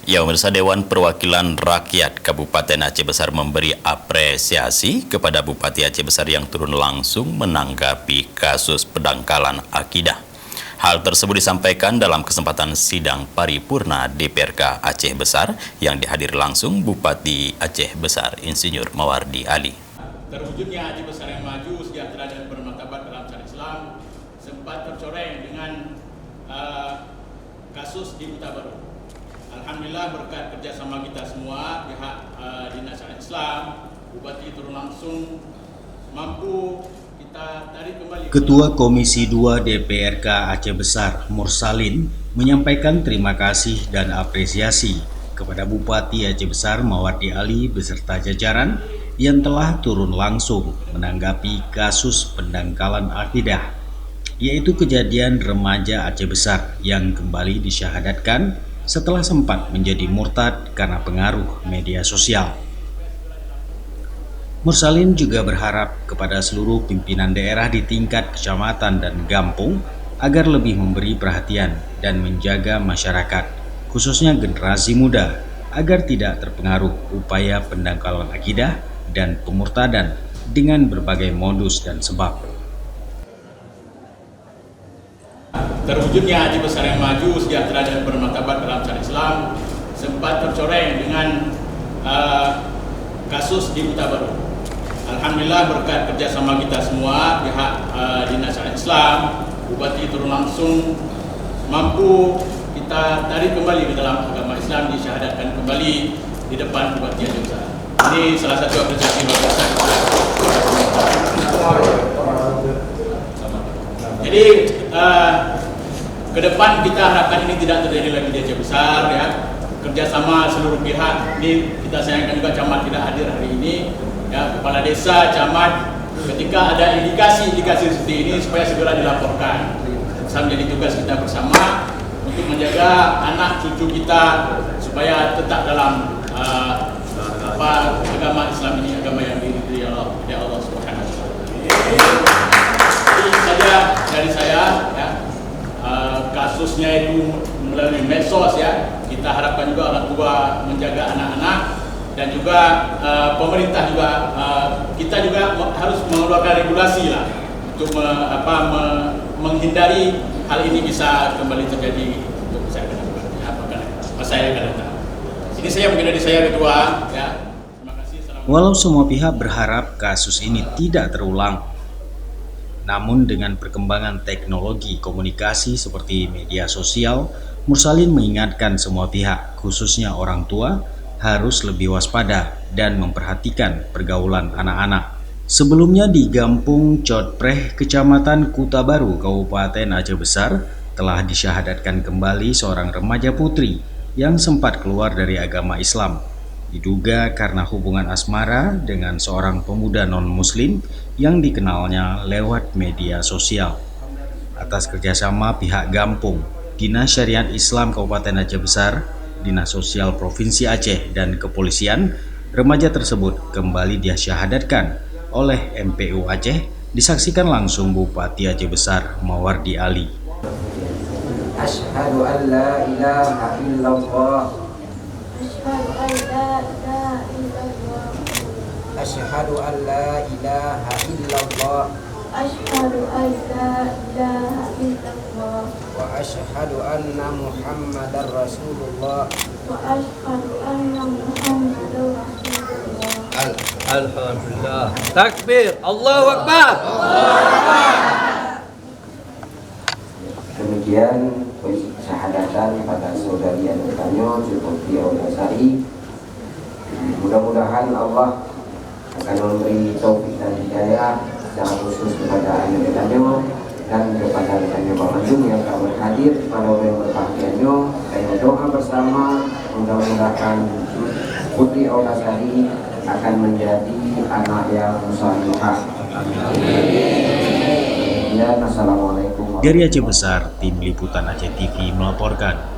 Ya, pemirsa, Dewan Perwakilan Rakyat Kabupaten Aceh Besar memberi apresiasi kepada Bupati Aceh Besar yang turun langsung menanggapi kasus pendangkalan akidah. Hal tersebut disampaikan dalam kesempatan sidang paripurna DPRK Aceh Besar yang dihadiri langsung Bupati Aceh Besar Insinyur Mawardi Ali. Terwujudnya Aceh Besar yang maju, sejahtera dan bermartabat dalam syariat Islam sempat tercoreng dengan kasus di Kuta Baru. Alhamdulillah berkat kerjasama kita semua, pihak Dinas Syariat Islam, Bupati turun langsung mampu kita tarik kembali. Ketua Komisi 2 DPRK Aceh Besar, Mursalin, menyampaikan terima kasih dan apresiasi kepada Bupati Aceh Besar Mawardi Ali beserta jajaran yang telah turun langsung menanggapi kasus pendangkalan akidah, yaitu kejadian remaja Aceh Besar yang kembali disyahadatkan setelah sempat menjadi murtad karena pengaruh media sosial. Mursalin juga berharap kepada seluruh pimpinan daerah di tingkat kecamatan dan kampung agar lebih memberi perhatian dan menjaga masyarakat, khususnya generasi muda, agar tidak terpengaruh upaya pendangkalan akidah dan pemurtadan dengan berbagai modus dan sebab. Terwujudnya Aceh Besar yang maju, sejahtera dan bermartabat dalam syariat Islam sempat tercoreng dengan kasus di Kuta Baru. Alhamdulillah berkat kerjasama kita semua, pihak Dinas Syariat Islam, Bupati turun langsung mampu kita tarik kembali ke dalam agama Islam, disyahadatkan kembali di depan Bupati Aceh Besar. Ini salah satu apresiasi luar biasa. Jadi ke depan kita harapkan ini tidak terjadi lagi di Aceh Besar, ya. Kerjasama seluruh pihak. Ini kita sayangkan juga camat tidak hadir hari ini, ya. Kepala desa, camat, ketika ada indikasi seperti ini supaya segera dilaporkan. Sama menjadi tugas kita bersama untuk menjaga anak cucu kita supaya tetap dalam agama Islam ini, agama yang diridhoi Allah Subhanahu wa taala. Ini saja dari saya, ya. Kasusnya itu melalui medsos, ya. Kita harapkan juga orang tua menjaga anak-anak dan juga pemerintah juga kita juga harus mengeluarkan regulasi lah untuk menghindari hal ini bisa kembali terjadi untuk saya akan datang. Ini saya mungkin dari saya kedua, ya. Terima kasih. Walau semua pihak berharap kasus ini tidak terulang, namun dengan perkembangan teknologi komunikasi seperti media sosial, Mursalin mengingatkan semua pihak, khususnya orang tua, harus lebih waspada dan memperhatikan pergaulan anak-anak. Sebelumnya di Kampung Cotpreh, Kecamatan Kuta Baru, Kabupaten Aceh Besar, telah disyahadatkan kembali seorang remaja putri yang sempat keluar dari agama Islam, diduga karena hubungan asmara dengan seorang pemuda non-muslim yang dikenalnya lewat media sosial. Atas kerjasama pihak Kampung, Dinas Syariat Islam Kabupaten Aceh Besar, Dinas Sosial Provinsi Aceh, dan Kepolisian, remaja tersebut kembali disyahadatkan oleh MPU Aceh, disaksikan langsung Bupati Aceh Besar Mawardi Ali. Asyhadu an la ilaha illallah. Asyhadu an la ilaha illallah. Asyhadu an la ilaha illallah. Wa asyhadu anna Muhammadar Rasulullah. Wa asyhadu anna Muhammadar Rasulullah. Alhamdulillah. Takbir. Allahu Akbar. Demikian syahadatan pada saudari Anutanyo Putri Aulasari. Mudah-mudahan Allah akan memberi taufik dan hidayah secara khusus kepada Anutanyo dan kepada Anutanyo Bandung yang telah hadir pada yang berbahagianyo. Dan doa bersama mudah-mudahan Putri Aulasari akan menjadi anak yang salihah. Amin. Assalamualaikum. Dari Aceh Besar, Tim Liputan Aceh TV melaporkan.